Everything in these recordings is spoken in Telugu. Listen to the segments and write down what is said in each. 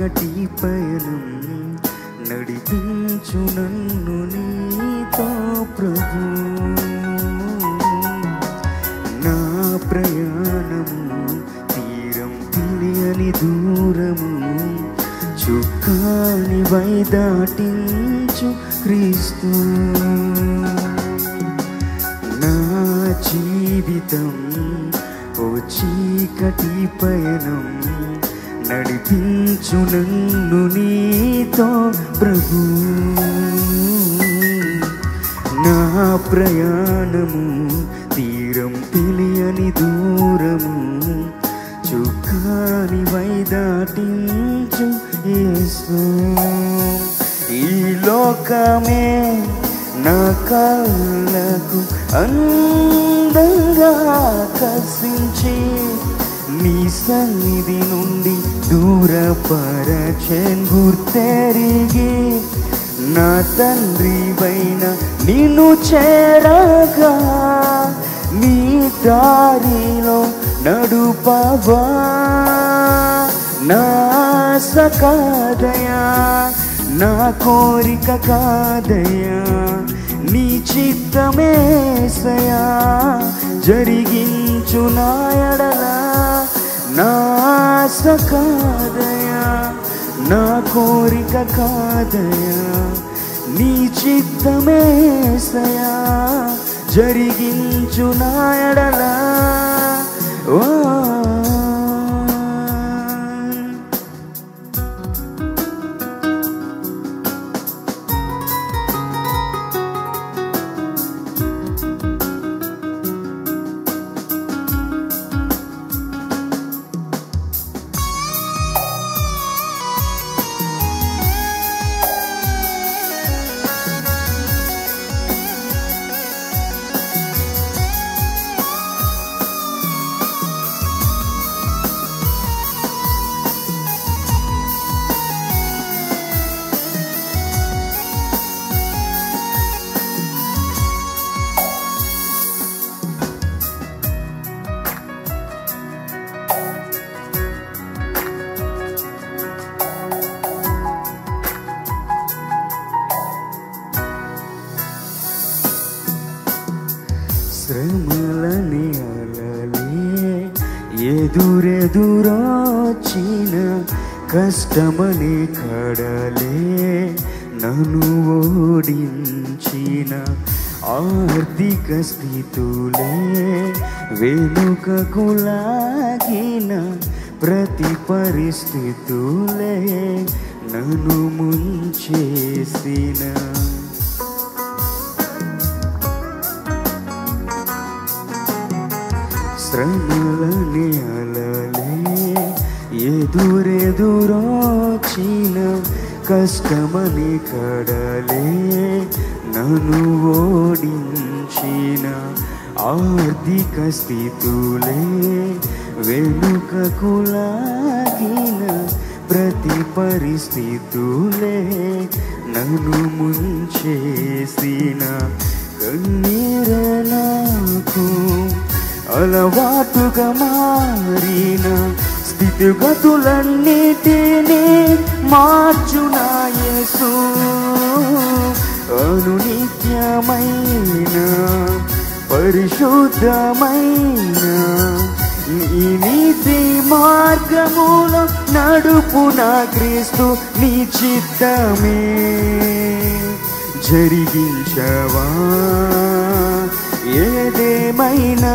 చీకటి పయనం నడిపించు నన్ను నీతో ప్రభు. నా ప్రయాణము తీరం తెలియని దూరము చుక్కాని వై దాటించు క్రీస్తు. నా జీవితం ఓ చీకటి పయనం నడిపించు నన్ను నీతో ప్రభు. నా ప్రయాణము తీరం తెలియని దూరము చుక్కాని వై దాటించు యేసు. ఈ లోకమే నా కళ్ళకు అందంగా కసించి నీ సన్నిధి నుండి దూరపరచెన్ గుర్తెరిగి నా తండ్రివైన నిన్ను చేరగా నీ దారిలో నడుపవా. నా ఆశ కాదయా, నా కోరిక కాదయా, నీ చిత్తమేసయా జరిగించు నా ఎడల. నా ఆశ కాదయా, నా కోరిక కాదయా, నీ చిత్తమేసయా జరిగించు నా ఎడల. ఓ శ్రమలని అలలే ఎదురెదురొచ్చిన కష్టమని కడలే నన్ను ఓడించిన ఆర్థిక స్థితులే వెనుకకు లాగిన ప్రతి పరిస్థితులే నన్ను ముంచేసిన శ్రమలని అలలే ఎదురెదురొచ్చిన కష్టమని కడలే నన్ను ఓడించిన ఆర్థిక స్థితులే వెనుకకు లాగిన ప్రతి పరిస్థితులే నన్ను ముంచేసిన కన్నీరే నాకు అలవాటుగా మారిన స్థితిగతులన్నిటినీ మార్చునా యేసు. అనునిత్యమైన పరిశుద్ధమైన ఈ నీతి మార్గములో నడుపునా క్రీస్తు. నీ చిత్తమే జరిగించవా ఏదేమైనా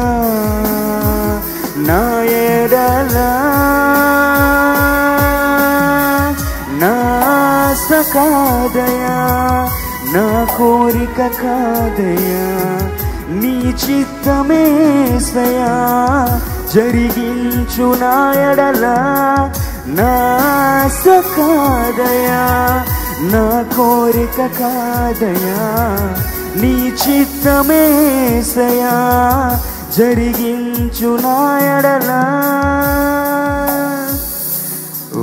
నా ఎడల. నా ఆశ కాదయా, నా కోరిక కాదయా, నీ చిత్తమేసయా జరిగించు నా ఎడల. నా ఆశ కాదయా, నా కోరిక కాదయా, నీ చిత్తమేసయా జరిగించు నా ఎడల. ఓ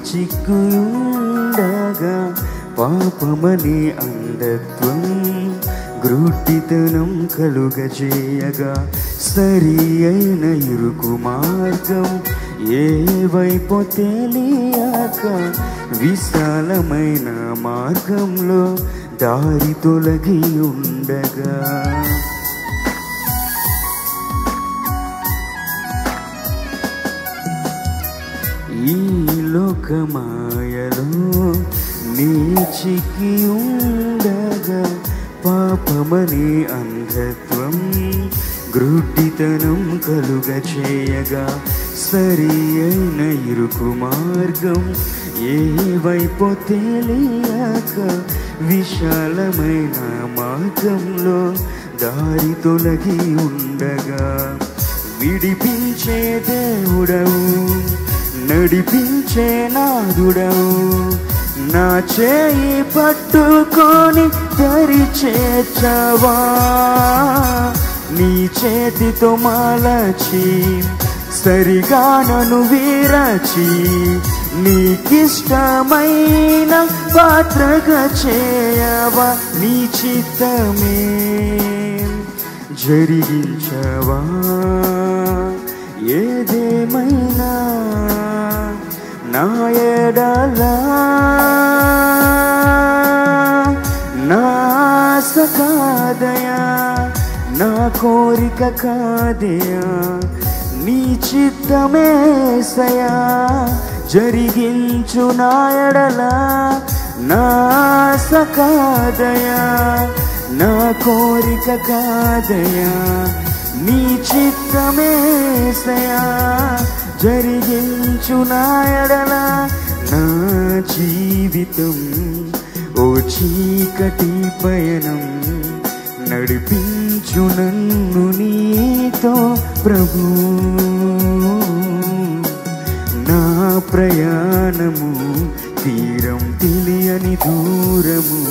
చిక్కుయుండగా పాపమనే అంధత్వం గ్రుడ్డితనం కలుగజేయగా సరి అయిన ఇరుకు మార్గం ఏ వైపు తెలియక విశాలమైన మార్గంలో దారి తొలగి ఉండగా ఈ లోకమాయలో నీ చిక్కి ఉండగా పాపమనే అంధత్వం గ్రుడ్డితనం కలుగచేయగా సరి అయిన ఇరుకు మార్గం ఏ వైపు తెలియక విశాలమైన మార్గంలో దారి తొలగి ఉండగా విడిపించే దేవుడవు నడిపించే నాదుడవు నా చేయి పట్టుకొని దరి చేర్చవా నీ చేతితో మాలచి సరిగా నన్ను వీరచి నీకిష్టమైన పాత్రగా చేయవా నీ చిత్తమే జరిగించవా ఏదేమైనా నా ఎడలా నా ఆశ కాదయా నా కోరిక కాదయా నీ చిత్తమేసయా జరిగించు నా ఎడలా నా ఆశ కాదయా నా కోరిక కాదయా నీ చిత్తమేసయా జరిగించు నా ఎడలా నా జీవితం ఓ చీకటి పయనం నడిపించు నన్ను నీతో ప్రభు నా ప్రయాణము తీరం తెలియని దూరము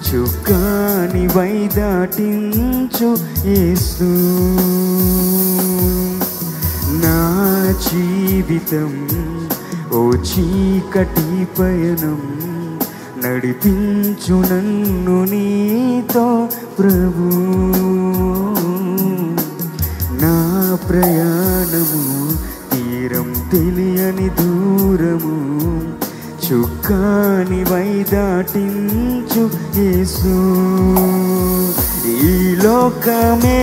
చుక్కాని వైదాటించు యేసు నా జీవితం ఓ చీకటి పయనం నడిపించు నన్ను నీతో ప్రభు నా ప్రయాణము తీరం తెలియని దూరము చుక్కాని వైదాటించు యేసు ఈ లోకమే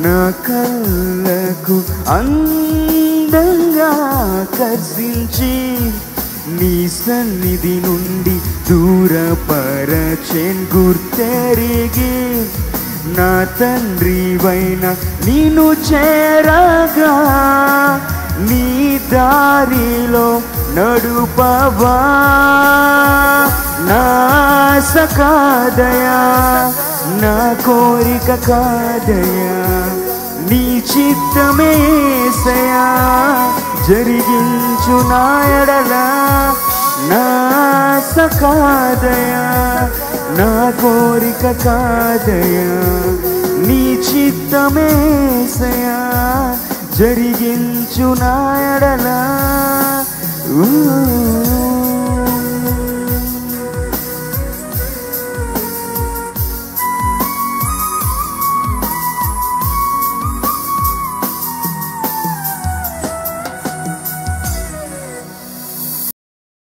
నా కళ్ళకు అందంగా ఆకర్షించి నీ సన్నిధి నుండి దూరపరచెన్ గుర్తెరిగి నా తండ్రివైన నిన్ను చేరగా నీ దారిలో నడుపవా నా ఆశ కాదయా నా కోరిక కాదయా నీ చిత్తమేసయా జరిగించు నా ఎడలా నా ఆశ కాదయా నా కోరిక కాదయా నీ చిత్తమేసయా జరిగించు నా ఎడలా